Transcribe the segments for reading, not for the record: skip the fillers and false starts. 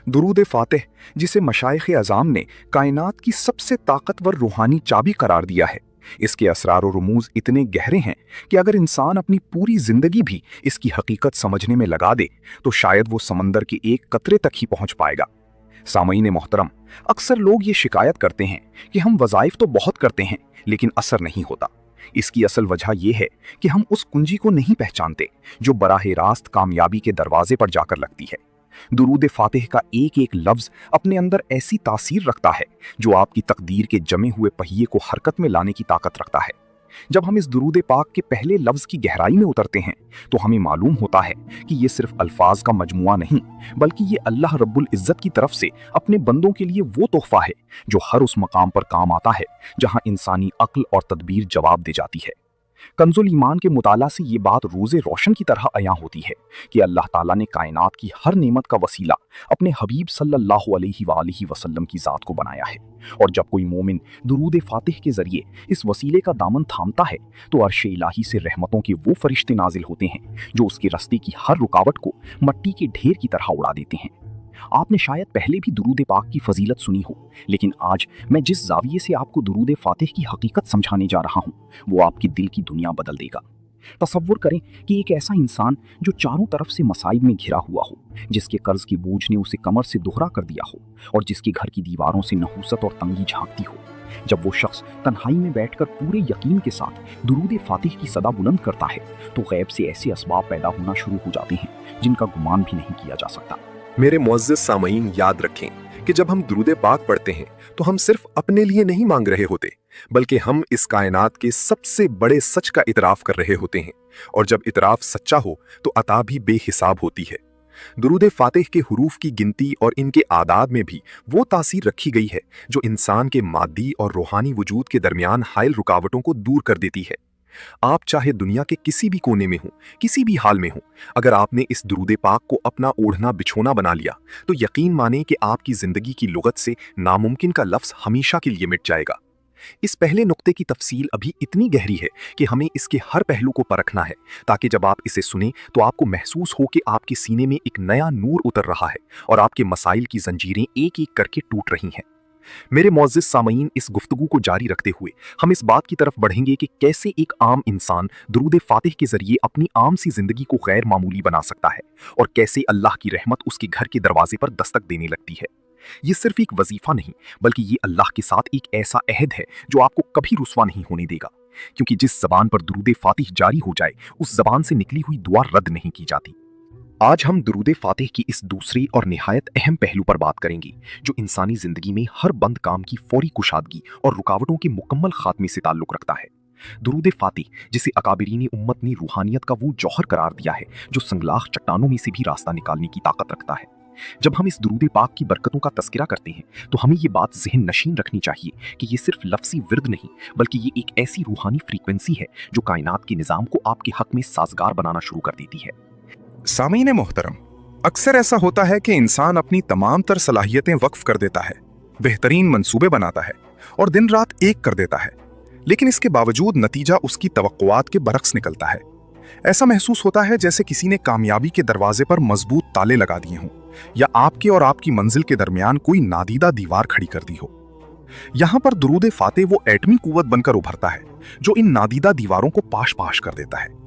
दुरूद फातिह, जिसे मशाइख अज़ाम ने कायनात की सबसे ताकतवर रूहानी चाबी करार दिया है, इसके असरार और रुमूज इतने गहरे हैं कि अगर इंसान अपनी पूरी जिंदगी भी इसकी हकीकत समझने में लगा दे तो शायद वो समंदर के एक कतरे तक ही पहुंच पाएगा। सामईन मोहतरम, अक्सर लोग ये शिकायत करते हैं कि हम वज़ाइफ तो बहुत करते हैं लेकिन असर नहीं होता। इसकी असल वजह यह है कि हम उस कुंजी को नहीं पहचानते जो बराह रास्त कामयाबी के दरवाजे पर जाकर लगती है। दुरूद फातिह का एक एक लफ्ज अपने अंदर ऐसी तासीर रखता है जो आपकी तकदीर के जमे हुए पहिए को हरकत में लाने की ताकत रखता है। जब हम इस दुरूद पाक के पहले लफ्ज की गहराई में उतरते हैं तो हमें मालूम होता है कि ये सिर्फ अल्फाज का मजमुआ नहीं, बल्कि ये अल्लाह रब्बुल इज़्ज़त की तरफ से अपने बंदों के लिए वो तोहफा है जो हर उस मकाम पर काम आता है जहां इंसानी अक्ल और तदबीर जवाब दे जाती है। कंजुल ईमान के मुताला से ये बात रोज़े रोशन की तरह अयां होती है कि अल्लाह ताला ने कायनात की हर नेमत का वसीला अपने हबीब सल्लल्लाहु अलैहि वसल्लम की ज़ात को बनाया है, और जब कोई मोमिन दुरूद फातिह के ज़रिए इस वसीले का दामन थामता है तो अर्श इलाही से रहमतों के वो फरिश्ते नाजिल होते हैं जो उसकी रस्ते की हर रुकावट को मट्टी के ढेर की तरह उड़ा देते हैं। आपने शायद पहले भी दुरूद पाक की फजीलत सुनी हो, लेकिन आज मैं जिस जाविये से आपको दुरूद फातिह की हकीकत समझाने जा रहा हूँ वो आपकी दिल की दुनिया बदल देगा। तसव्वुर करें कि एक ऐसा इंसान जो चारों तरफ से मसाइब में घिरा हुआ हो, जिसके कर्ज की बोझ ने उसे कमर से दोहरा कर दिया हो और जिसके घर की दीवारों से नहूसत और तंगी झांकती हो। जब वो शख्स तन्हाई में बैठकर पूरे यकीन के साथ दुरूद फातिह की सदा बुलंद करता है तो गैब से ऐसे असबाब पैदा होना शुरू हो जाते हैं जिनका गुमान भी नहीं किया जा सकता। मेरे मुअज़्ज़िज़ सामईन, याद रखें कि जब हम दुरूद पाक पढ़ते हैं तो हम सिर्फ अपने लिए नहीं मांग रहे होते, बल्कि हम इस कायनात के सबसे बड़े सच का इतराफ़ कर रहे होते हैं, और जब इतराफ़ सच्चा हो तो अता भी बेहिसाब होती है। दुरूद फातिह के हुरूफ की गिनती और इनके आदाद में भी वो तासीर रखी गई है जो इंसान के मादी और रूहानी वजूद के दरमियान हाइल रुकावटों को दूर कर देती है। आप चाहे दुनिया के किसी भी कोने में हो, किसी भी हाल में हो, अगर आपने इस दुरूद पाक को अपना ओढ़ना बिछोना बना लिया तो यकीन माने कि आपकी जिंदगी की लुगत से नामुमकिन का लफ्ज हमेशा के लिए मिट जाएगा। इस पहले नुक्ते की तफसील अभी इतनी गहरी है कि हमें इसके हर पहलू को परखना है, ताकि जब आप इसे सुने तो आपको महसूस हो कि आपके सीने में एक नया नूर उतर रहा है और आपके मसाइल की जंजीरें एक एक करके टूट रही हैं। मेरे मुअज़्ज़िज़ सामईन, इस गुफ्तगू को जारी रखते हुए हम इस बात की तरफ बढ़ेंगे कि कैसे एक आम इंसान दुरूद फातिह के जरिए अपनी आम सी जिंदगी को गैर मामूली बना सकता है और कैसे अल्लाह की रहमत उसके घर के दरवाजे पर दस्तक देने लगती है। ये सिर्फ एक वजीफा नहीं, बल्कि ये अल्लाह के साथ एक ऐसा अहद है जो आपको कभी रुस्वा नहीं होने देगा, क्योंकि जिस जबान पर दुरूद फातिह जारी हो जाए उस जबान से निकली हुई दुआ रद्द नहीं की जाती। आज हम दुरूद फातिह की इस दूसरी और निहायत अहम पहलू पर बात करेंगे जो इंसानी जिंदगी में हर बंद काम की फौरी कुशादगी और रुकावटों के मुकम्मल खात्मे से ताल्लुक रखता है। दुरूद फातिह, जिसे अकाबिरीन उम्मत ने रूहानियत का वो जौहर करार दिया है जो संगलाख चट्टानों में से भी रास्ता निकालने की ताकत रखता है। जब हम इस दुरूद पाक की बरकतों का तस्करा करते हैं तो हमें ये बात ज़हन नशीन रखनी चाहिए कि ये सिर्फ लफ्ज़ी विर्द नहीं, बल्कि ये एक ऐसी रूहानी फ्रीक्वेंसी है जो कायनात के निज़ाम को आपके हक में साजगार बनाना शुरू कर देती है। सामीन मोहतरम, अक्सर ऐसा होता है कि इंसान अपनी तमाम तर सलाहियतें वक्फ कर देता है, बेहतरीन मंसूबे बनाता है और दिन रात एक कर देता है, लेकिन इसके बावजूद नतीजा उसकी तवक्कुआत के बरक्स निकलता है। ऐसा महसूस होता है जैसे किसी ने कामयाबी के दरवाजे पर मजबूत ताले लगा दिए हों या आपके और आपकी मंजिल के दरमियान कोई नादीदा दीवार खड़ी कर दी हो। यहां पर दुरूद फातिह वो एटमी कुव्वत बनकर उभरता है जो इन नादीदा दीवारों को पाश पाश कर देता है।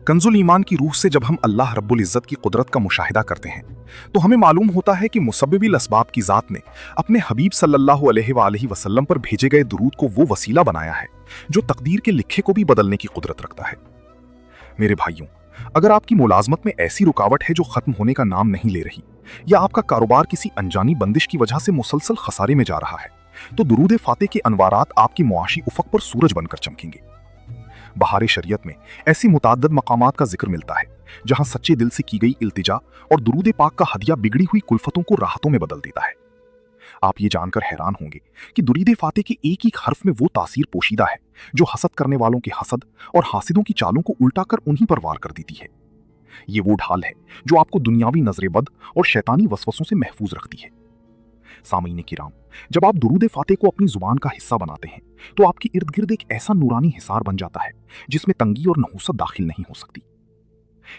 कंजुल ईमान की रूह से जब हम अल्लाह रब्बुल इज़्ज़त की कुदरत का मुशाहिदा करते हैं तो हमें मालूम होता है कि मुसब्बिबिल असबाब की ज़ात ने अपने हबीब सल्लल्लाहु अलैहि वसल्लम पर भेजे गए दुरूद को वो वसीला बनाया है जो तकदीर के लिखे को भी बदलने की कुदरत रखता है। मेरे भाइयों, अगर आपकी मुलाजमत में ऐसी रुकावट है जो खत्म होने का नाम नहीं ले रही, या आपका कारोबार किसी अनजानी बंदिश की वजह से मुसलसल खसारे में जा रहा है, तो दुरूद फातिह के अनवारात आपकी मुआशी उफक पर सूरज बनकर चमकेंगे। बहार शरीयत में ऐसी मुताद्दद मकामात का जिक्र मिलता है जहां सच्चे दिल से की गई इल्तिजा और दुरूद पाक का हदिया बिगड़ी हुई कुल्फतों को राहतों में बदल देता है। आप ये जानकर हैरान होंगे कि दुरूद फातिह के एक एक हर्फ में वो तासीर पोशीदा है जो हसद करने वालों के हसद और हासिदों की चालों को उल्टा कर उन्हीं पर वार कर देती है। ये वो ढाल है जो आपको दुनियावी नजरेबद और शैतानी वसवसों से महफूज रखती है। सामीन किराम, जब आप दुरूद फातिह को अपनी जुबान का हिस्सा बनाते हैं तो आपके इर्द गिर्द एक ऐसा नूरानी हिसार बन जाता है जिसमें तंगी और नहुसत दाखिल नहीं हो सकती।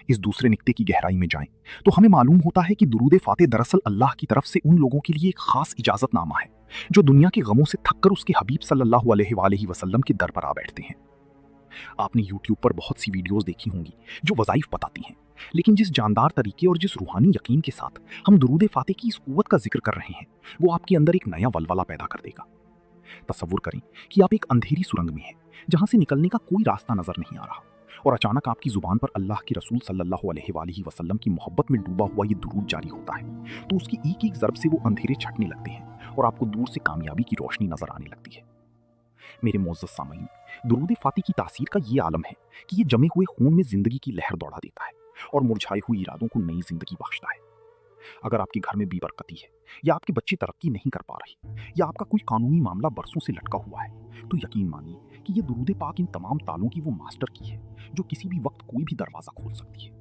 इस दूसरे निक्ते की गहराई में जाएं तो हमें मालूम होता है कि दुरूद फातिह दरअसल अल्लाह की तरफ से उन लोगों के लिए एक खास इजाजतनामा है जो दुनिया के गमों से थककर उसके हबीब सल्लल्लाहु अलैहि वसल्लम के दर पर आ बैठते हैं। आपने यूट्यूब पर बहुत सी वीडियोस देखी होंगी जो वज़ाइफ बताती हैं, लेकिन जिस जानदार तरीके और जिस रूहानी यकीन के साथ हम दुरूद फातिह की इस कुव्वत का जिक्र कर रहे हैं, वो आपके अंदर एक नया वलवला पैदा कर देगा। तसव्वुर करें कि आप एक अंधेरी सुरंग में हैं जहां से निकलने का कोई रास्ता नजर नहीं आ रहा, और अचानक आपकी जुबान पर अल्लाह के रसूल सल्लल्लाहु अलैहि वसल्लम की मोहब्बत में डूबा हुआ ये दुरूद जारी होता है, तो उसकी एक एक ज़र्ब से वो अंधेरे छटने लगते हैं और आपको दूर से कामयाबी की रोशनी नजर आने लगती है। मेरे मोअज़्ज़ज़ सामईन, दुरूद फातिह की तासीर का ये आलम है कि ये जमे हुए खून में जिंदगी की लहर दौड़ा देता है और मुरझाए हुए इरादों को नई जिंदगी बख्शता है। अगर आपके घर में बेबरकती है, या आपके बच्चे तरक्की नहीं कर पा रहे, या आपका कोई कानूनी मामला बरसों से लटका हुआ है, तो यकीन मानिए कि ये दुरूद पाक इन तमाम तालों की वो मास्टर की है जो किसी भी वक्त कोई भी दरवाजा खोल सकती है।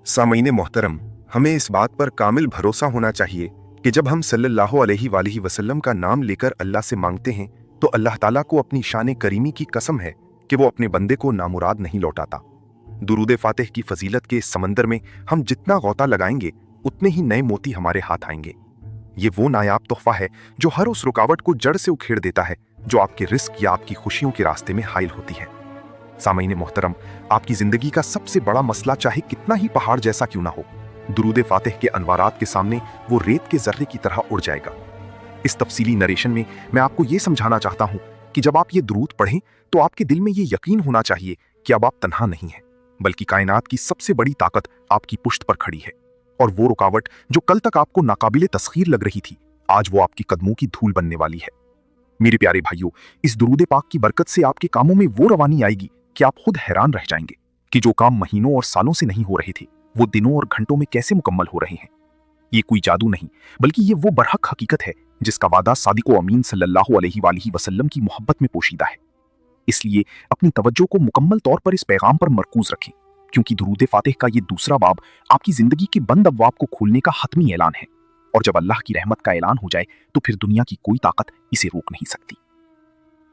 सामईन मोहतरम, हमें इस बात पर कामिल भरोसा होना चाहिए कि जब हम सल्लल्लाहु अलैहि वसल्लम का नाम लेकर अल्लाह से मांगते हैं तो अल्लाह ताला को अपनी शान करीमी की कसम है कि वो अपने बंदे को नामुराद नहीं लौटाता। दुरूद फातिह की फजीलत के इस समंदर में हम जितना गौता लगाएंगे उतने ही नए मोती हमारे हाथ आएंगे। ये वो नायाब तोहफा है जो हर उस रुकावट को जड़ से उखेड़ देता है जो आपके रिस्क या आपकी खुशियों के रास्ते में हाइल होती है। सामईन मोहतरम, आपकी जिंदगी का सबसे बड़ा मसला चाहे कितना ही पहाड़ जैसा क्यों ना हो, दुरूद फातिह के अनवारात के सामने वो रेत के जर्रे की तरह उड़ जाएगा। इस तफसीली नरेशन में मैं आपको ये समझाना चाहता हूं कि जब आप ये दुरूद पढ़ें तो आपके दिल में ये यकीन होना चाहिए कि अब आप तन्हा नहीं हैं, बल्कि कायनात की सबसे बड़ी ताकत आपकी पुश्त पर खड़ी है, और वो रुकावट जो कल तक आपको नाकाबिले तस्खीर लग रही थी, आज वो आपकी कदमों की धूल बनने वाली है। मेरे प्यारे भाइयों, इस दुरूद पाक की बरकत से आपके कामों में वो रवानी आएगी कि आप खुद हैरान रह जाएंगे कि जो काम महीनों और सालों से नहीं हो रहे थे, वो दिनों और घंटों में कैसे मुकम्मल हो रहे हैं। ये कोई जादू नहीं, बल्कि ये वो बरहक हकीकत है जिसका वादा सादिक़ो अमीन सल्लल्लाहु अलैहि वसल्लम की मोहब्बत में पोशीदा है। इसलिए अपनी तवज्जो को मुकम्मल तौर पर इस पैगाम पर मरकूज रखें, क्योंकि दुरूद फातिह का ये दूसरा बाब आपकी जिंदगी के बंद अबवाब को खोलने का हतमी ऐलान है, और जब अल्लाह की रहमत का ऐलान हो जाए तो फिर दुनिया की कोई ताकत इसे रोक नहीं सकती।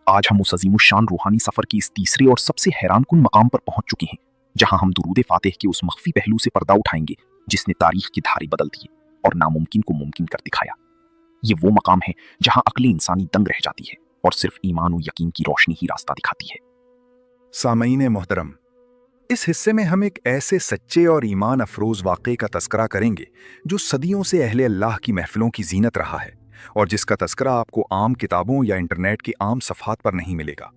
आज हम उस अजीमुशान रूहानी सफर के इस तीसरे और सबसे हैरानकुन मकाम पर पहुंच चुके हैं, जहां हम दुरूद फातिह के उस मख्फी पहलू से पर्दा उठाएंगे जिसने तारीख की धारे बदल दिए और नामुमकिन को मुमकिन कर दिखाया। ये वो मकाम है जहां अक्ल इंसानी दंग रह जाती है और सिर्फ ईमान और यकीन की रोशनी ही रास्ता दिखाती है। सामईन मोहतरम, इस हिस्से में हम एक ऐसे सच्चे और ईमान अफरोज वाक़े का तस्करा करेंगे जो सदियों से अहले अल्लाह की महफिलों की जीनत रहा है और जिसका तस्करा आपको आम किताबों या इंटरनेट के आम सफ़हात पर नहीं मिलेगा।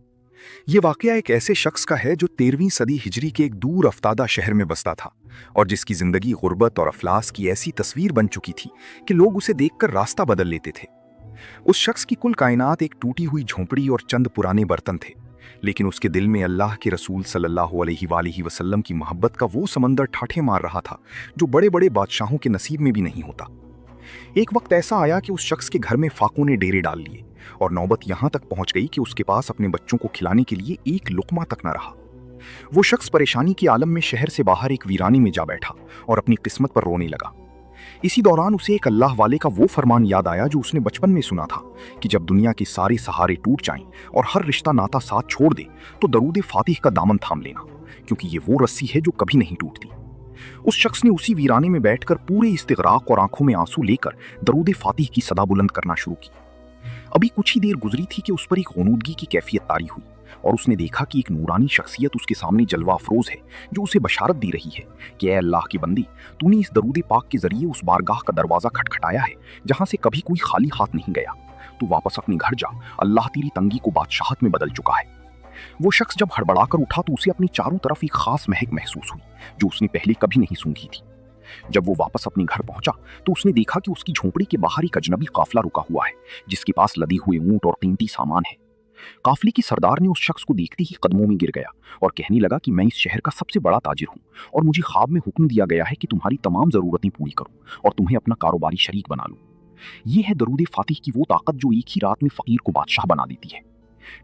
ये वाक़या एक ऐसे शख्स का है जो 13वीं सदी हिजरी के एक दूर अफ्तादा शहर में बसता था और जिसकी ज़िंदगी गुर्बत और अफलास की ऐसी तस्वीर बन चुकी थी कि लोग उसे देखकर रास्ता बदल लेते थे। उस शख्स की कुल कायनात एक टूटी हुई झोंपड़ी और चंद पुराने बर्तन थे, लेकिन उसके दिल में अल्लाह के रसूल सल्लल्लाहु अलैहि वसल्लम की मोहब्बत का वो समंदर ठाठे मार रहा था जो बड़े बड़े बादशाहों के नसीब में भी नहीं होता। एक वक्त ऐसा आया कि उस शख्स के घर में फाकों ने डेरे डाल लिए और नौबत यहां तक पहुंच गई कि उसके पास अपने बच्चों को खिलाने के लिए एक लुकमा तक न रहा। वो शख्स परेशानी के आलम में शहर से बाहर एक वीरानी में जा बैठा और अपनी किस्मत पर रोने लगा। इसी दौरान उसे एक अल्लाह वाले का वो फरमान याद आया जो उसने बचपन में सुना था कि जब दुनिया के सारे सहारे टूट जाएं और हर रिश्ता नाता साथ छोड़ दे तो दरूद फातिह का दामन थाम लेना, क्योंकि ये वो रस्सी है जो कभी नहीं टूटती। उस शख्स ने उसी वीराने में बैठकर पूरे इस्तिगराक और आंखों में आंसू लेकर दरूद फातिह की सदा बुलंद करना शुरू की। अभी कुछ ही देर गुजरी थी कि उस पर एक गनूदगी की कैफियत तारी हुई और उसने देखा कि एक नूरानी शख्सियत उसके सामने जलवा अफरोज है जो उसे बशारत दे रही है कि ऐ अल्लाह की बंदी, तूने इस दरूद पाक के जरिए उस बारगाह का दरवाजा खटखटाया है जहां से कभी कोई खाली हाथ नहीं गया। तू वापस अपने घर जा, अल्लाह तेरी तंगी को बादशाहत में बदल चुका है। वो शख्स जब हड़बड़ाकर उठा तो उसे अपनी चारों तरफ एक खास महक महसूस हुई जो उसने पहले कभी नहीं सूंघी थी। जब वो वापस अपने घर पहुंचा तो उसने देखा कि उसकी झोंपड़ी के बाहर एक अजनबी काफिला रुका हुआ है जिसके पास लदे हुए ऊंट और कीमती सामान है। काफिले की सरदार ने उस शख्स को देखते ही कदमों में गिर गया और कहने लगा कि मैं इस शहर का सबसे बड़ा ताजिर हूं और मुझे ख्वाब में हुक्म दिया गया है कि तुम्हारी तमाम जरूरतें पूरी करूं और तुम्हें अपना कारोबारी शरीक बना लूं। ये है दरूद फातिह की वो ताकत जो एक ही रात में फकीर को बादशाह बना देती है।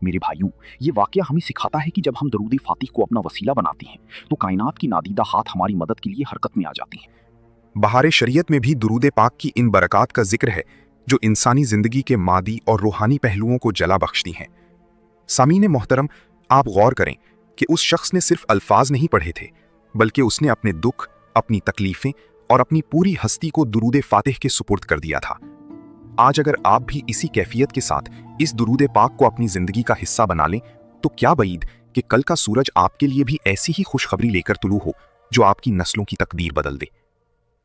मेरे भाइयों, ये वाकया हमें सिखाता है कि जब हम दरूद फातिह को अपना वसीला बनाते हैं तो कायनात की नादीदा हाथ हमारी मदद के लिए हरकत में आ जाती हैं। बहार शरीयत में भी दुरूद पाक की इन बरक़ात का जिक्र है जो इंसानी जिंदगी के मादी और रूहानी पहलुओं को जला बख्शती हैं। सामीन मोहतरम, आप गौर करें कि उस शख्स ने सिर्फ अल्फाज नहीं पढ़े थे बल्कि उसने अपने दुख, अपनी तकलीफें और अपनी पूरी हस्ती को दुरूद फातिह के सुपुर्द कर दिया था। आज अगर आप भी इसी कैफियत के साथ इस दुरूद पाक को अपनी जिंदगी का हिस्सा बना लें तो क्या बईद कि कल का सूरज आपके लिए भी ऐसी ही खुशखबरी लेकर तुलू हो जो आपकी नस्लों की तकदीर बदल दे।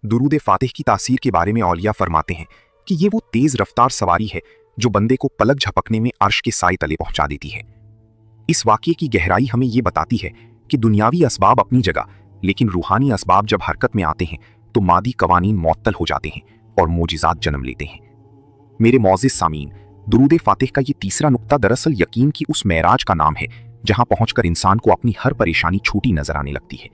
दुरूद फातिह की तासीर के बारे में औलिया फरमाते हैं कि ये वो तेज रफ्तार सवारी है जो बंदे को पलक झपकने में अर्श के साए तले पहुंचा देती है। इस वाक़ये की गहराई हमें ये बताती है कि दुनियावी असबाब अपनी जगह, लेकिन रूहानी असबाब जब हरकत में आते हैं तो मादी कवानीन मुअत्तल हो जाते हैं और मोजिज़ात जन्म लेते हैं। मेरे मौजिज़ सामीन, दुरूद फातिह का ये तीसरा नुक्ता दरअसल यकीन की उस मेराज का नाम है जहां पहुंचकर इंसान को अपनी हर परेशानी छोटी नजर आने लगती है।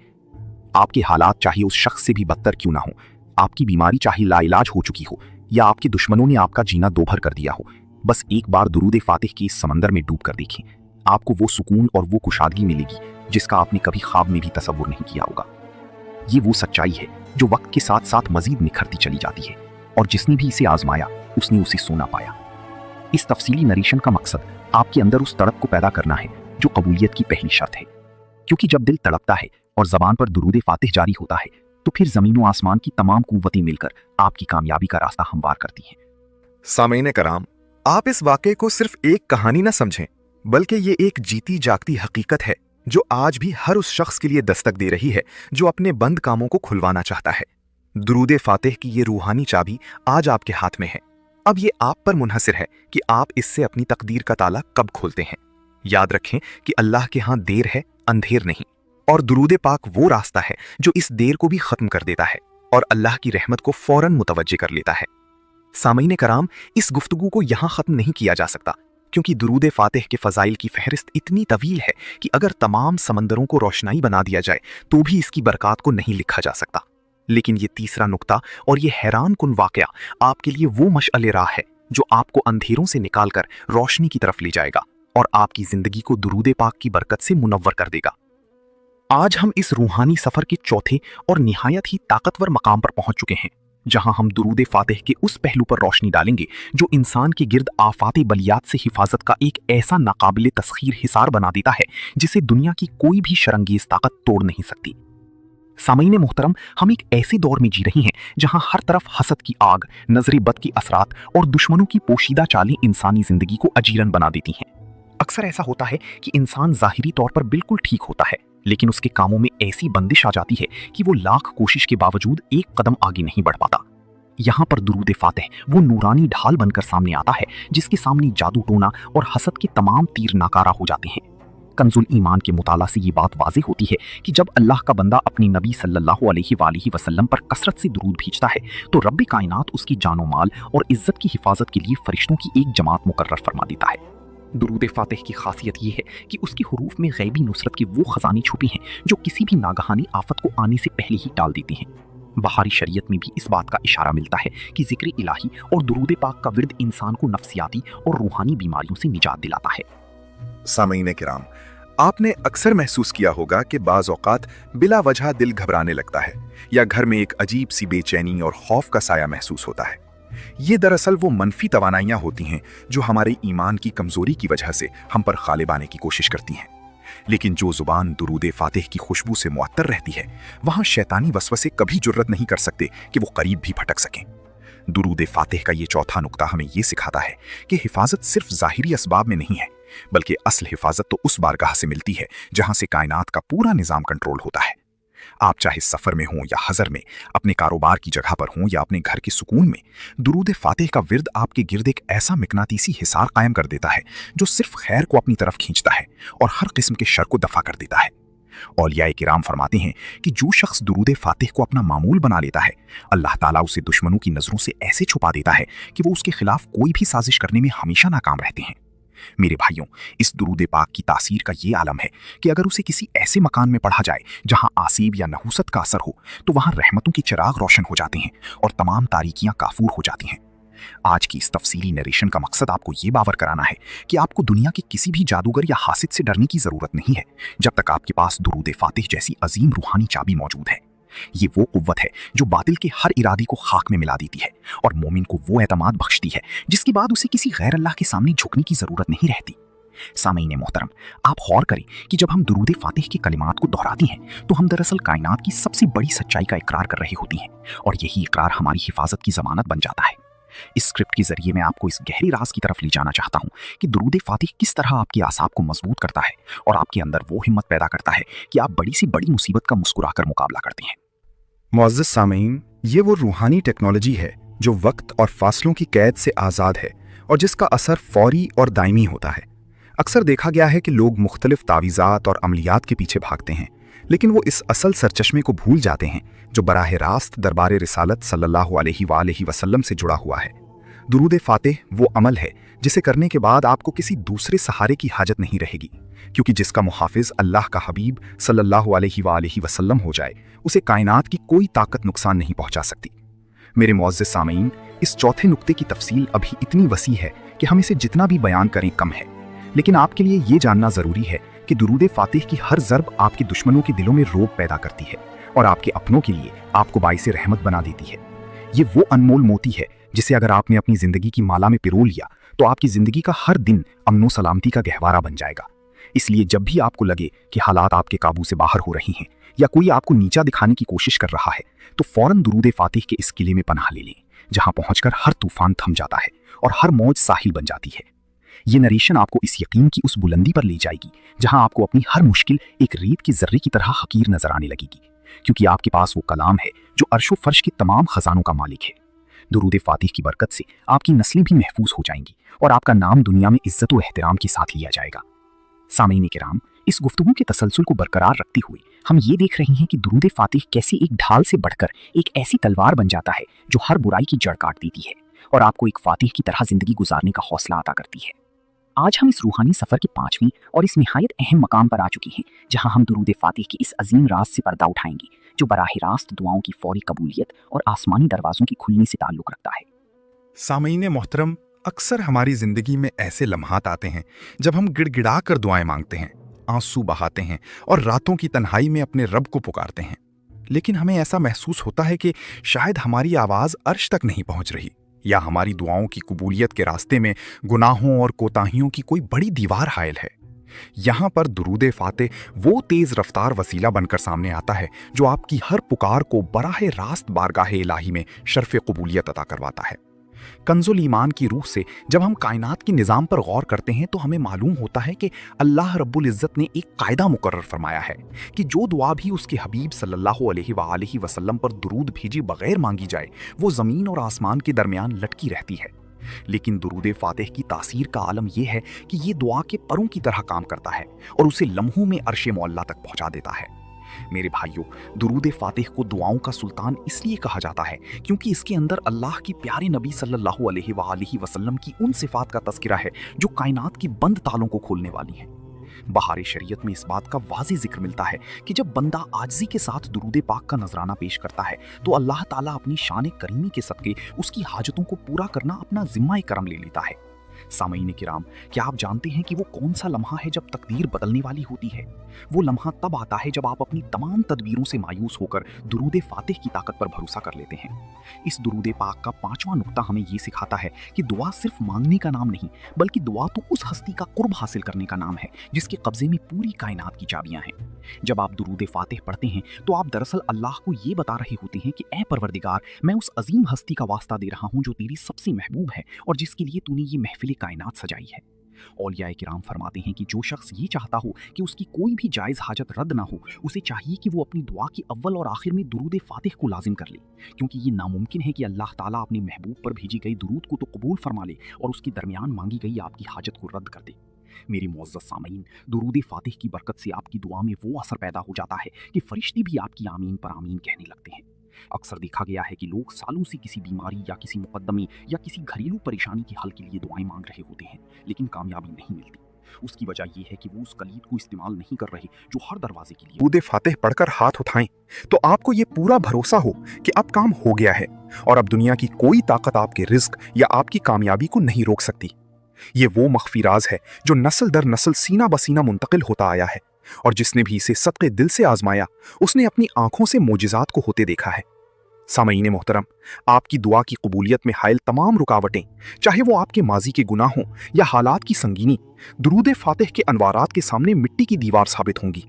आपके हालात चाहे उस शख्स से भी बदतर क्यों ना हो, आपकी बीमारी चाहे लाइलाज हो चुकी हो या आपके दुश्मनों ने आपका जीना दोभर कर दिया हो, बस एक बार दुरूद फातिह के इस समंदर में डूब कर देखें, आपको वो सुकून और वो कुशादगी मिलेगी जिसका आपने कभी ख्वाब में भी तसव्वुर नहीं किया होगा। ये वो सच्चाई है जो वक्त के साथ साथ मजीद निखरती चली जाती है और जिसने भी इसे आजमाया उसने उसे सोना पाया। इस तफसीली नरेशन का मकसद आपके अंदर उस तड़प को पैदा करना है जो कबूलियत की पहली शर्त है, क्योंकि जब दिल तड़पता है और जबान पर दुरूद फातिह जारी होता है तो फिर जमीन व आसमान की तमाम कुव्वतें मिलकर आपकी कामयाबी का रास्ता हमवार करती हैं। सामीन कराम, आप इस वाक़े को सिर्फ एक कहानी ना समझें, बल्कि ये एक जीती जागती हकीकत है जो आज भी हर उस शख्स के लिए दस्तक दे रही है जो अपने बंद कामों को खुलवाना चाहता है। दुरूद फातिह की ये रूहानी चाबी आज आपके हाथ में है। अब ये आप पर मुनहसिर है कि आप इससे अपनी तकदीर का ताला कब खोलते हैं। याद रखें कि अल्लाह के यहाँ देर है, अंधेर नहीं, और दुरूद पाक वो रास्ता है जो इस देर को भी खत्म कर देता है और अल्लाह की रहमत को फौरन मुतवज्जे कर लेता है। सामीन कराम, इस गुफ्तगू को यहाँ खत्म नहीं किया जा सकता, क्योंकि दुरूद फातिह के फजाइल की फहरिस्त इतनी तवील है कि अगर तमाम समंदरों को रोशनाई बना दिया जाए तो भी इसकी बरकत को नहीं लिखा जा सकता। लेकिन ये तीसरा नुक्ता और ये हैरान कुन वाकया आपके लिए वो मशअले राह है जो आपको अंधेरों से निकालकर रोशनी की तरफ ले जाएगा और आपकी जिंदगी को दुरूद पाक की बरकत से मुनव्वर कर देगा। आज हम इस रूहानी सफर के चौथे और निहायत ही ताकतवर मकाम पर पहुंच चुके हैं, जहां हम दुरूद फातिह के उस पहलू पर रोशनी डालेंगे जो इंसान के गिर्द आफात बलियात से हिफाजत का एक ऐसा नाकाबिले तस्खीर हिसार बना देता है जिसे दुनिया की कोई भी शरंगेज ताकत तोड़ नहीं सकती। सामीन मोहतरम, हम एक ऐसे दौर में जी रहे हैं जहां हर तरफ हसद की आग, नजर बद की असरात और दुश्मनों की पोशीदा चालें इंसानी जिंदगी को अजीरन बना देती हैं। अक्सर ऐसा होता है कि इंसान जाहिरी तौर पर बिल्कुल ठीक होता है, लेकिन उसके कामों में ऐसी बंदिश आ जाती है कि वो लाख कोशिश के बावजूद एक कदम आगे नहीं बढ़ पाता। यहाँ पर दुरूद फातिह वो नूरानी ढाल बनकर सामने आता है जिसके सामने जादू टोना और हसद के तमाम तीर नाकारा हो जाते हैं। कंजुल ईमान के मुताला से ये बात वाज़ेह होती है कि जब अल्लाह का बंदा अपनी नबी सल्लल्लाहु अलैहि वसल्लम पर कसरत से दुरूद भेजता है तो रब्बे कायनात उसकी जानो माल और इज्जत की हिफाजत के लिए फरिश्तों की एक जमात मुकर्रर फरमा देता है। दुरूद फातिह की खासियत ये है कि उसके हुरूफ में गैबी नुसरत के वो खजाने छुपे हैं जो किसी भी नागहानी आफत को आने से पहले ही टाल देती हैं। बहारी शरीयत में भी इस बात का इशारा मिलता है कि जिक्र इलाही और दुरूद पाक का विर्द इंसान को नफ्सियाती और रूहानी बीमारियों से निजात दिलाता है। सामीन किराम, आपने अक्सर महसूस किया होगा कि बाज़ औक़ात बिला वजह दिल घबराने लगता है या घर में एक अजीब सी बेचैनी और खौफ का साया महसूस होता है। ये दरअसल वो मनफी तवानाइयाँ होती हैं जो हमारे ईमान की कमज़ोरी की वजह से हम पर गालिब आने की कोशिश करती हैं। लेकिन जो ज़ुबान दुरूद फातिह की खुशबू से मुअत्तर रहती है, वहाँ शैतानी वसवसे कभी जुर्रत नहीं कर सकते कि वो करीब भी भटक सकें। दुरूद फातिह का ये चौथा नुक्ता हमें ये सिखाता है कि हिफाजत सिर्फ ज़ाहिरी असबाब में नहीं है, बल्कि असल हिफाजत तो उस बारगाह से मिलती है जहां से कायनात का पूरा निज़ाम कंट्रोल होता है। आप चाहे सफ़र में हों या हज़र में, अपने कारोबार की जगह पर हों या अपने घर के सुकून में, दुरूद फातिह का विर्द आपके गिर्द एक ऐसा मिकनातीसी हिसार कायम कर देता है जो सिर्फ खैर को अपनी तरफ खींचता है और हर किस्म के शर को दफा कर देता है। औलिया किराम फरमाते हैं कि जो शख्स दुरूद फातिह को अपना मामूल बना लेता है, अल्लाह ताला उसे दुश्मनों की नज़रों से ऐसे छुपा देता है कि वो उसके खिलाफ कोई भी साजिश करने में हमेशा नाकाम रहते हैं। मेरे भाइयों, इस दुरूद पाक की तासीर का ये आलम है कि अगर उसे किसी ऐसे मकान में पढ़ा जाए जहां आसीब या नहूसत का असर हो तो वहां रहमतों के चिराग रोशन हो जाते हैं और तमाम तारीकियां काफूर हो जाती हैं। आज की इस तफसीली नरेशन का मकसद आपको ये बावर कराना है कि आपको दुनिया के किसी भी जादूगर या हासिद से डरने की जरूरत नहीं है जब तक आपके पास दुरूद फातिह जैसी अजीम रूहानी चाबी मौजूद है। ये वो कुव्वत है जो बातिल के हर इरादे को खाक में मिला देती है और मोमिन को वो एतमाद बख्शती है जिसके बाद उसे किसी गैर अल्लाह के सामने झुकने की जरूरत नहीं रहती। सामईन मोहतरम, आप गौर करें कि जब हम दुरूद फातिह के कलिमात को दोहराती हैं तो हम दरअसल कायनात की सबसे बड़ी सच्चाई का इकरार कर रही होती हैं, और यही इकरार हमारी हिफाजत की जमानत बन जाता है। इस स्क्रिप्ट के जरिए मैं आपको इस गहरी राज की तरफ ले जाना चाहता हूं कि दुरूद फातिह किस तरह आपके आसाब को मजबूत करता है और आपके अंदर वो हिम्मत पैदा करता है कि आप बड़ी से बड़ी मुसीबत का मुस्कुराकर मुकाबला करते हैं। मुअज़्ज़िज़ सामईन, ये वो रूहानी टेक्नोलॉजी है जो वक्त और फासलों की कैद से आज़ाद है और जिसका असर फौरी और दायमी होता है। अक्सर देखा गया है कि लोग मुख्तलिफ तावीज़ात और अमलियात के पीछे भागते हैं, लेकिन वो इस असल सरचश्मे को भूल जाते हैं जो बराह रास्त दरबार रिसालत सल्लल्लाहु अलैहि वसल्लम से जुड़ा हुआ है। दुरूद फातिह वो अमल है जिसे करने के बाद आपको किसी दूसरे सहारे की हाजत नहीं रहेगी, क्योंकि जिसका मुहाफिज अल्लाह का हबीब सल्लल्लाहु अलैहि वसल्लम हो जाए उसे कायनात की कोई ताकत नुकसान नहीं पहुंचा सकती। मेरे मुअज़्ज़िज़ सामईन, इस चौथे नुक्ते की तफसील अभी इतनी वसी है कि हम इसे जितना भी बयान करें कम है, लेकिन आपके लिए ये जानना ज़रूरी है कि दुरूद फातिह की हर ज़रब आपके दुश्मनों के दिलों में रोब पैदा करती है और आपके अपनों के लिए आपको बाइसे रहमत बना देती है। ये वो अनमोल मोती है जिसे अगर आपने अपनी ज़िंदगी की माला में पिरो लिया तो आपकी ज़िंदगी का हर दिन अमनो सलामती का गहवारा बन जाएगा। इसलिए जब भी आपको लगे कि हालात आपके काबू से बाहर हो रही हैं या कोई आपको नीचा दिखाने की कोशिश कर रहा है, तो फौरन दुरूद फातिह के इस किले में पनाह ले लें, जहां पहुंचकर हर तूफान थम जाता है और हर मौज साहिल बन जाती है। ये नरेशन आपको इस यकीन की उस बुलंदी पर ले जाएगी जहां आपको अपनी हर मुश्किल एक रेत की जर्रे की तरह हकीर नजर आने लगेगी, क्योंकि आपके पास वो कलाम है जो अर्शो फर्श के तमाम खजानों का मालिक है। दुरूद फातिह की बरकत से आपकी नस्लें भी महफूज हो जाएंगी और आपका नाम दुनिया में इज्जत व एहतराम के साथ लिया जाएगा। सामीन किराम, इस गुफ्तगू के तसलसल को बरकरार रखते हुए हम ये देख रहे हैं कि दुरूद फातिह कैसे एक ढाल से बढ़कर एक ऐसी तलवार बन जाता है जो हर बुराई की जड़ काट देती है और आपको एक फातिह की तरह जिंदगी गुजारने का हौसला अता करती है। आज हम इस रूहानी सफर के 5वीं और इस निहायत अहम मकाम पर आ चुके हैं, जहां हम दुरूद फातिह के इस अजीम राज से पर्दा उठाएंगे जो बराह रास्त दुआओं की फौरी कबूलियत और आसमानी दरवाजों की खुलने से ताल्लुक रखता है। सामईन मोहतरम, अक्सर हमारी जिंदगी में ऐसे लम्हात आते हैं जब हम गिड़गिड़ा कर दुआएं मांगते हैं, आंसू बहाते हैं और रातों की तन्हाई में अपने रब को पुकारते हैं, लेकिन हमें ऐसा महसूस होता है कि शायद हमारी आवाज़ अर्श तक नहीं पहुंच रही, या हमारी दुआओं की कबूलियत के रास्ते में गुनाहों और कोताहियों की कोई बड़ी दीवार हायल है। यहाँ पर दुरूद फातिह वो तेज़ रफ्तार वसीला बनकर सामने आता है जो आपकी हर पुकार को बराह रास्त बारगाह इलाही में शर्फ कबूलियत अता करवाता है। कंजुल ईमान की रूह से जब हम कायनात के निज़ाम पर गौर करते हैं तो हमें मालूम होता है कि अल्लाह रब्बुल इज़्ज़त ने एक कायदा मुकर्रर फरमाया है कि जो दुआ भी उसके हबीब सल्लल्लाहु अलैहि वसल्लम पर दुरूद भेजे बगैर मांगी जाए वो ज़मीन और आसमान के दरमियान लटकी रहती है। लेकिन दुरूद फातिह की तासीर का आलम यह है कि ये दुआ के परों की तरह काम करता है और उसे लम्हों में अर्श मौला तक पहुंचा देता है। मेरे भाइयों, दुरूद फातिह को दुआओं का सुल्तान इसलिए कहा जाता है क्योंकि इसके अंदर अल्लाह के प्यारे नबी सल्लल्लाहु अलैहि वसल्लम की उन सिफात का तज़किरा है जो कायनात की बंद तालों को खोलने वाली हैं। बहार शरीयत में इस बात का वाज़ेह जिक्र मिलता है कि जब बंदा आजिज़ी के साथ दुरूद पाक का नजराना पेश करता है तो अल्लाह ताला अपनी शान करीमी के सदके उसकी हाजतों को पूरा करना अपना जिम्मा करम ले लेता है। सामईन किराम, क्या आप जानते हैं कि वो कौन सा लम्हा है जब तकदीर बदलने वाली होती है? वो लम्हा तब आता है जब आप अपनी तमाम तदबीरों से मायूस होकर दुरूद फातिह की ताकत पर भरोसा कर लेते हैं। इस दुरूद पाक का 5वां नुक्ता हमें ये सिखाता है कि दुआ सिर्फ मांगने का नाम नहीं, बल्कि दुआ तो उस हस्ती का कुर्ब हासिल करने का नाम है जिसके कब्जे में पूरी कायनात की चाबियां हैं। जब आप दुरूद फातिह पढ़ते हैं तो आप दरअसल अल्लाह को ये बता रहे होते हैं कि ऐ परवरदिगार, मैं उस अजीम हस्ती का वास्ता दे रहा हूँ जो तेरी सबसे महबूब है और जिसके लिए तूने ये महफिल कायनात सजाई है। औलिया किराम फरमाते हैं कि जो शख्स ये चाहता हो कि उसकी कोई भी जायज़ हाजत रद्द ना हो, उसे चाहिए कि वो अपनी दुआ की अव्वल और आखिर में दुरूद फातिह को लाजिम कर ले, क्योंकि ये नामुमकिन है कि अल्लाह ताला अपने महबूब पर भेजी गई दुरूद को तो कबूल फरमा ले और उसके दरमियान मांगी गई आपकी हाजत को रद्द कर दे। मेरे मुअज़्ज़ज़ सामईन, दुरूद फातिह की बरकत से आपकी दुआ में वो असर पैदा हो जाता है कि फरिश्ते भी आपकी आमीन पर आमीन कहने लगते हैं। अक्सर देखा गया है कि लोग सालों से किसी बीमारी या किसी मुकद्दमे या किसी घरेलू परेशानी के हल के लिए दुआएं मांग रहे होते हैं, लेकिन कामयाबी नहीं मिलती। उसकी वजह यह है कि वो उस कलीद को इस्तेमाल नहीं कर रहे जो हर दरवाजे के लिए। दुरूद फातिह पढ़कर हाथ उठाएं तो आपको ये पूरा भरोसा हो कि अब काम हो गया है और अब दुनिया की कोई ताकत आपके रिज्क या आपकी कामयाबी को नहीं रोक सकती। ये वो मख्फी राज है जो नस्ल दर नस्ल सीना बसीना मुंतकिल होता आया है, और जिसने भी इसे सदके दिल से आजमाया उसने अपनी आंखों से मोजिज़ात को होते देखा है। सामईन मोहतरम, आपकी दुआ की कबूलियत में हायल तमाम रुकावटें, चाहे वो आपके माजी के गुनाह हों या हालात की संगीनी, दुरूद फातिह के अनवारात के सामने मिट्टी की दीवार साबित होंगी।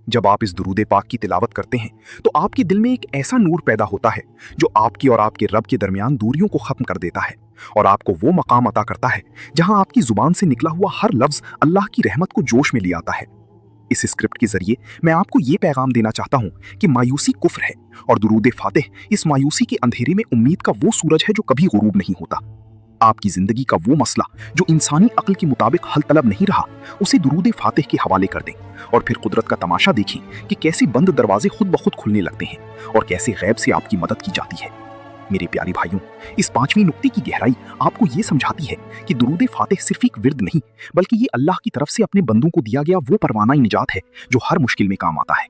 जब आप इस दुरूद पाक की तिलावत करते हैं तो आपके दिल में एक ऐसा नूर पैदा होता है जो आपकी और आपके रब के दरमियान दूरियों को खत्म कर देता है और आपको वो मकाम अता करता है जहां आपकी जुबान से निकला हुआ हर लफ्ज अल्लाह की रहमत को जोश में ले आता है। इस स्क्रिप्ट के जरिए मैं आपको ये पैगाम देना चाहता हूं कि मायूसी कुफ्र है और दुरूद फातिह इस मायूसी के अंधेरे में उम्मीद का वो सूरज है जो कभी गुरूब नहीं होता। आपकी जिंदगी का वो मसला जो इंसानी अक्ल के मुताबिक हल तलब नहीं रहा, उसे दुरूद फातिह के हवाले कर दें और फिर कुदरत का तमाशा देखें कि कैसे बंद दरवाजे खुद ब खुद खुलने लगते हैं और कैसे गैब से आपकी मदद की जाती है। मेरे प्यारे भाइयों, इस 5वीं नुक्ते की गहराई आपको ये समझाती है कि दुरूद फातिह सिर्फ एक विर्द नहीं, बल्कि ये अल्लाह की तरफ से अपने बंदों को दिया गया वो परवाना निजात है जो हर मुश्किल में काम आता है।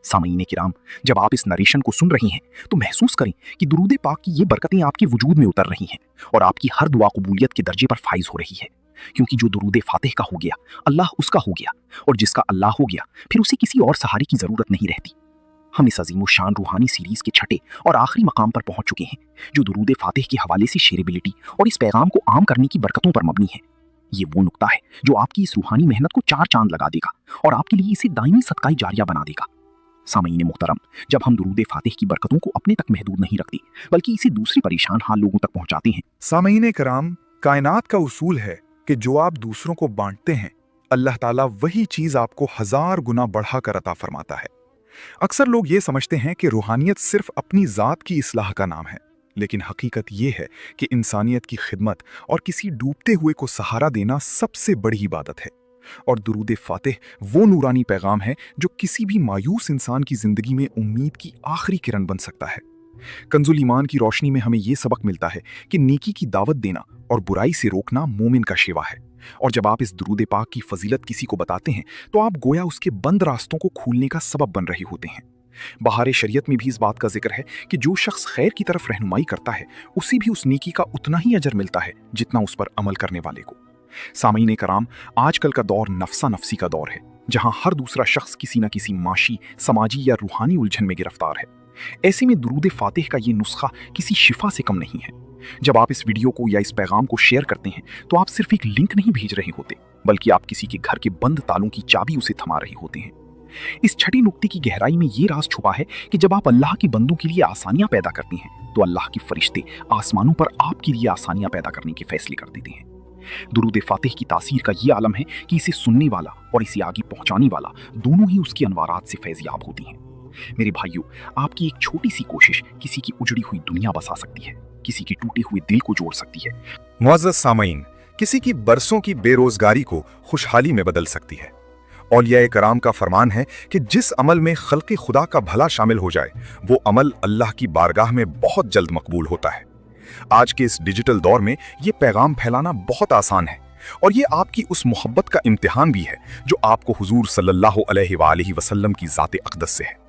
सामईन किराम, जब आप इस नरेशन को सुन रही हैं तो महसूस करें कि दुरूद पाक की ये बरकतें आपके वजूद में उतर रही हैं और आपकी हर दुआ कबूलियत के दर्जे पर फाइज हो रही है, क्योंकि जो दुरूद फातिह का हो गया अल्लाह उसका हो गया, और जिसका अल्लाह हो गया फिर उसे किसी और सहारे की जरूरत नहीं रहती। हम इस अजीम शान रूहानी सीरीज के छठे और आखिरी मकाम पर पहुंच चुके हैं जो दुरूद फातिह के हवाले से शेयरेबिलिटी और इस पैगाम को आम करने की बरकतों पर मबनी है। ये वो नुक्ता है जो आपकी इस रूहानी मेहनत को 4 चांद लगा देगा और आपके लिए इसे दायमी सदकाए जारिया बना देगा। सामईन मोहतरम, जब हम दुरूद फातिह की बरकतों को अपने तक महदूद नहीं रखते बल्कि इसे दूसरे परेशान हाल लोगों तक पहुंचाते हैं। सामईन कराम, कायनात का उसूल है कि जो आप दूसरों को बांटते हैं, अल्लाह ताला वही चीज आपको 1000 गुना बढ़ाकर अता फरमाता है। अक्सर लोग ये समझते हैं कि रूहानियत सिर्फ अपनी जात की इस्लाह का नाम है, लेकिन हकीकत ये है कि इंसानियत की खिदमत और किसी डूबते हुए को सहारा देना सबसे बड़ी इबादत है। और दुरूद फातिह वो नूरानी पैगाम है जो किसी भी मायूस इंसान की जिंदगी में उम्मीद की आखिरी किरण बन सकता है। कंजुल ईमान की रोशनी में हमें यह सबक मिलता है कि नेकी की दावत देना और बुराई से रोकना मोमिन का शेवा है, और जब आप इस दुरूद पाक की फजीलत किसी को बताते हैं तो आप गोया उसके बंद रास्तों को खोलने का सबब बन रहे होते हैं। बहार शरीयत में भी इस बात का जिक्र है कि जो शख्स खैर की तरफ रहनुमाई करता है उसे भी उस नेकी का उतना ही अजर मिलता है जितना उस पर अमल करने वाले को। सामईन कराम, आजकल का दौर नफसा नफसी का दौर है, जहां हर दूसरा शख्स किसी न किसी माशी, समाजी या रूहानी उलझन में गिरफ्तार है। ऐसे में दुरूद फातिह का ये नुस्खा किसी शिफा से कम नहीं है। जब आप इस वीडियो को या इस पैगाम को शेयर करते हैं तो आप सिर्फ एक लिंक नहीं भेज रहे होते, बल्कि आप किसी के घर के बंद तालों की चाबी उसे थमा रहे होते हैं। इस छठी नुक्ते की गहराई में ये राज छुपा है कि जब आप अल्लाह के बंदों के लिए आसानियां पैदा करती हैं तो अल्लाह के फरिश्ते आसमानों पर आपके लिए आसानियां पैदा करने के फैसले कर देते हैं। दुरूद फातिह की तासीर का ये आलम है कि इसे सुनने वाला और इसे आगे पहुंचाने वाला दोनों ही उसकी अनवारात से फैज़याब होती हैं। मेरे भाइयों, आपकी एक छोटी सी कोशिश किसी की उजड़ी हुई दुनिया बसा सकती है, किसी के टूटे हुए दिल को जोड़ सकती है। मुअज़्ज़ज़ सामईन, किसी की बरसों की बेरोजगारी को खुशहाली में बदल सकती है। औलिया कराम का फरमान है कि जिस अमल में खल्क़े खुदा का भला शामिल हो जाए वो अमल अल्लाह की बारगाह में बहुत जल्द मकबूल होता है। आज के इस डिजिटल दौर में ये पैगाम फैलाना बहुत आसान है, और ये आपकी उस मोहब्बत का इम्तिहान भी है जो आपको हुजूर सल्लल्लाहु अलैहि वसल्लम की ज़ात अक़दस से है।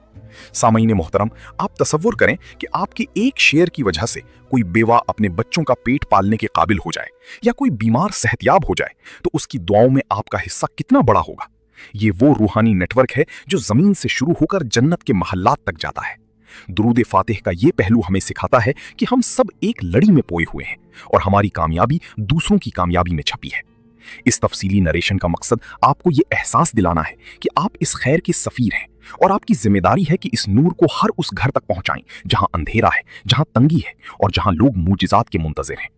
सामईन मोहतरम, आप तसव्वुर करें कि आपके एक शेयर की वजह से कोई बेवा अपने बच्चों का पेट पालने के काबिल हो जाए या कोई बीमार सेहतयाब हो जाए तो उसकी दुआओं में आपका हिस्सा कितना बड़ा होगा। ये वो रूहानी नेटवर्क है जो जमीन से शुरू होकर जन्नत के महल्लात तक जाता है। दुरूद फातिह का ये पहलू हमें सिखाता है कि हम सब एक लड़ी में पोए हुए हैं और हमारी कामयाबी दूसरों की कामयाबी में छपी है। इस तफसीली नरेशन का मकसद आपको ये एहसास दिलाना है कि आप इस खैर के सफीर हैं और आपकी जिम्मेदारी है कि इस नूर को हर उस घर तक पहुंचाएं जहां अंधेरा है, जहां तंगी है और जहां लोग मुजिजात के मुंतजिर हैं।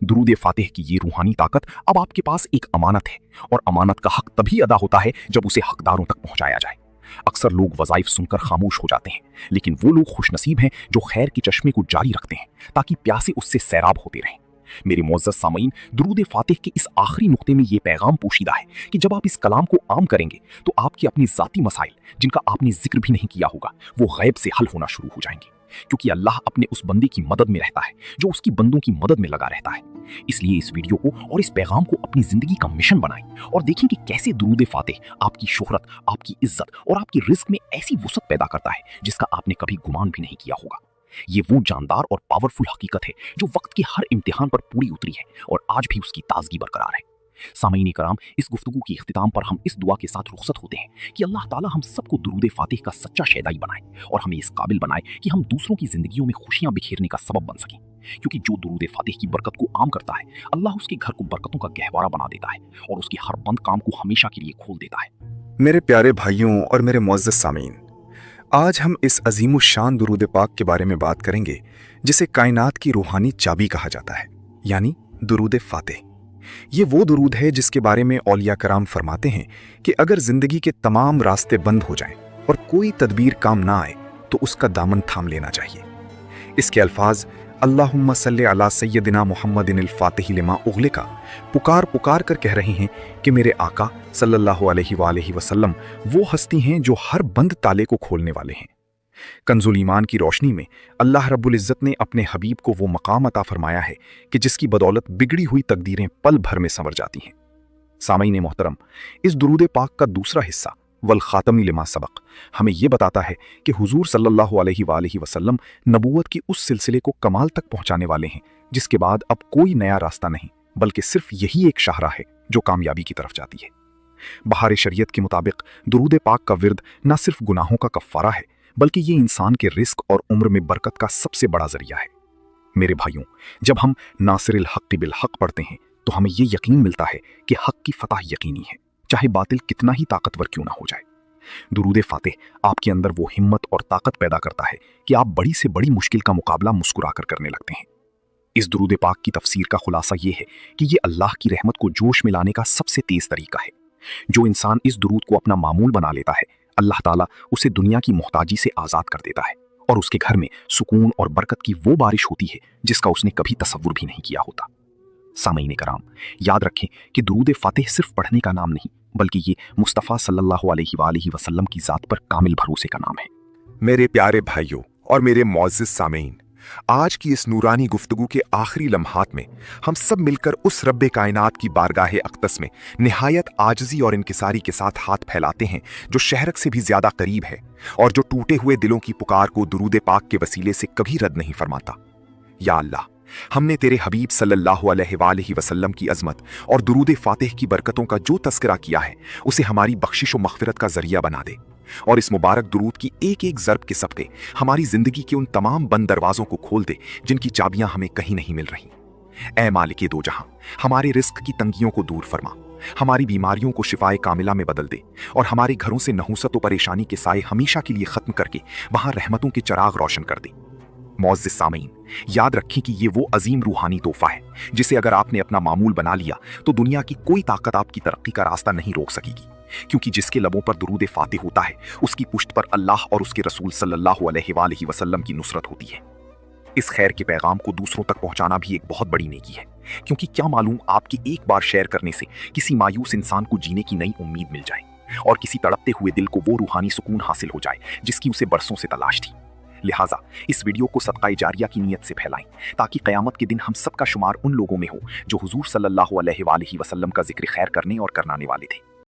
दुरूद फातिह की ये रूहानी ताकत अब आपके पास एक अमानत है, और अमानत का हक तभी अदा होता है जब उसे हकदारों तक पहुंचाया जाए। अक्सर लोग वज़ाइफ सुनकर खामोश हो जाते हैं, लेकिन वो लोग खुशनसीब हैं जो खैर के चश्मे को जारी रखते हैं ताकि प्यासे उससे सैराब होते रहें। मेरे मुअज़्ज़ज़ सामईन, दुरूद फातिह के इस आखिरी नुक्ते में ये पैगाम पोशीदा है कि जब आप इस कलाम को आम करेंगे तो आपके अपने ज़ाती मसाइल जिनका आपने जिक्र भी नहीं किया होगा वो गैब से हल होना शुरू हो जाएंगे, क्योंकि अल्लाह अपने उस बंदे की मदद में रहता है जो उसकी बंदों की मदद में लगा रहता है। इसलिए इस वीडियो को और इस पैगाम को अपनी जिंदगी का मिशन बनाएं और देखें कि कैसे दुरूद फातिह आपकी शोहरत, आपकी इज्जत और आपकी रिस्क में ऐसी वसअत पैदा करता है जिसका आपने कभी गुमान भी नहीं किया होगा। ये वो जानदार और पावरफुल हकीकत है जो वक्त के हर इम्तिहान पर पूरी उतरी है और आज भी उसकी ताजगी बरकरार है। सामीन कराम, इस गुफ्तगू की इख्तिताम पर हम इस दुआ के साथ रुखसत होते हैं कि अल्लाह ताला हम सबको दुरूद फातिह का सच्चा शैदाई बनाए और हमें इस काबिल बनाए कि हम दूसरों की जिंदगियों में खुशियां बिखेरने का सबब बन सकें। क्योंकि जो दुरूद फातिह की बरकत को आम करता है, अल्लाह उसके घर को बरकतों का गहवारा बना देता है और उसके हर बंद काम को हमेशा के लिए खोल देता है। मेरे प्यारे भाइयों और मेरे मुअज़्ज़ज़ सामीन, आज हम इस अजीमुशान दुरूद पाक के बारे में बात करेंगे जिसे कायनात की रूहानी चाबी कहा जाता है, यानी दुरूद फातिह। ये वो दुरूद है जिसके बारे में औलिया कराम फरमाते हैं कि अगर जिंदगी के तमाम रास्ते बंद हो जाएं और कोई तदबीर काम ना आए तो उसका दामन थाम लेना चाहिए। इसके अल्फाज अल्लाहुम्मा सल्ले अला सय्यदिना मुहम्मदिनिल फातिह लिमा उग़लिका पुकार पुकार कर कह रहे हैं कि मेरे आका सल्लल्लाहु अलैहि वसल्लम वो हस्ती हैं जो हर बंद ताले को खोलने वाले हैं। कंजुल ईमान की रोशनी में अल्लाह रब्बुल इज़्ज़त ने अपने हबीब को वो मकाम अता फरमाया है कि जिसकी बदौलत बिगड़ी हुई तकदीरें पल भर में संवर जाती हैं। सामीन मोहतरम, इस दुरूद पाक का दूसरा हिस्सा वल खातमी लिमा सबक हमें यह बताता है कि हुजूर सल्लल्लाहु अलैहि वसल्लम नबूवत की उस सिलसिले को कमाल तक पहुंचाने वाले हैं जिसके बाद अब कोई नया रास्ता नहीं, बल्कि सिर्फ यही एक शाहरा है जो कामयाबी की तरफ जाती है। बहार शरीयत के मुताबिक दुरूद पाक का विर्द न सिर्फ गुनाहों का कफ़ारा है, बल्कि ये इंसान के रिस्क और उम्र में बरकत का सबसे बड़ा जरिया है। मेरे भाइयों, जब हम नासिरिल हक़ बिल हक़ पढ़ते हैं तो हमें यह यकीन मिलता है कि हक़ की फतह यकीनी है, चाहे बातिल कितना ही ताकतवर क्यों ना हो जाए। दुरूद फातिह आपके अंदर वो हिम्मत और ताकत पैदा करता है कि आप बड़ी से बड़ी मुश्किल का मुकाबला मुस्कुराकर करने लगते हैं। इस दुरूद पाक की तफसीर का खुलासा ये है कि ये अल्लाह की रहमत को जोश में लाने का सबसे तेज तरीका है। जो इंसान इस दुरूद को अपना मामूल बना लेता है, अल्लाह ताला उसे दुनिया की मोहताजी से आज़ाद कर देता है और उसके घर में सुकून और बरकत की वो बारिश होती है जिसका उसने कभी तसव्वुर भी नहीं किया होता। सामीन कराम, याद रखें कि दुरूद फातिह सिर्फ पढ़ने का नाम नहीं, बल्कि ये मुस्तफ़ा सल्लल्लाहु अलैहि वसल्लम की ज़ात पर कामिल भरोसे का नाम है। मेरे प्यारे भाइयों और मेरे मुअज़्ज़िज़ सामीन, आज की इस नूरानी गुफ्तगू के आखिरी लम्हात में हम सब मिलकर उस रब्बे कायनात की बारगाह अक़दस में निहायत आजिज़ी और इनकिसारी के साथ हाथ फैलाते हैं जो शहरक से भी ज़्यादा करीब है और जो टूटे हुए दिलों की पुकार को दुरूद पाक के वसीले से कभी रद्द नहीं फरमाता। या अल्लाह, हमने तेरे हबीब सल्लल्लाहु अलैहि वसल्लम की अज़मत और दुरूद फातिह की बरकतों का जो तस्करा किया है उसे हमारी बख्शिश और मग़फ़िरत का ज़रिया बना दे और इस मुबारक दुरूद की एक एक ज़र्ब के सबके हमारी ज़िंदगी के उन तमाम बंद दरवाज़ों को खोल दे जिनकी चाबियां हमें कहीं नहीं मिल रही। ऐ मालिके दो जहां, हमारे रिस्क की तंगियों को दूर फरमा, हमारी बीमारियों को शिफाए कामिला में बदल दे और हमारे घरों से नहूसत और परेशानी के साए हमेशा के लिए ख़त्म करके वहां रहमतों के चराग रोशन कर दे। मुअज़्ज़िज़ सामीन, याद रखें कि ये वो अजीम रूहानी तोहफा है जिसे अगर आपने अपना मामूल बना लिया तो दुनिया की कोई ताकत आपकी तरक्की का रास्ता नहीं रोक सकेगी, क्योंकि जिसके लबों पर दुरूद फातिह होता है उसकी पुश्त पर अल्लाह और उसके रसूल सल्लल्लाहु अलैहि वसल्लम की नुसरत होती है। इस खैर के पैगाम को दूसरों तक पहुंचाना भी एक बहुत बड़ी नेकी है, क्योंकि क्या मालूम आपके एक बार शेयर करने से किसी मायूस इंसान को जीने की नई उम्मीद मिल जाए और किसी तड़पते हुए दिल को वो रूहानी सुकून हासिल हो जाए जिसकी उसे बरसों से तलाश थी। लिहाजा इस वीडियो को सदक़ाए जारिया की नीयत से फैलाएं ताकि क़यामत के दिन हम सब का शुमार उन लोगों में हो जो हुजूर सल्लल्लाहु अलैहि वसल्लम का जिक्र खैर करने और करनाने वाले थे।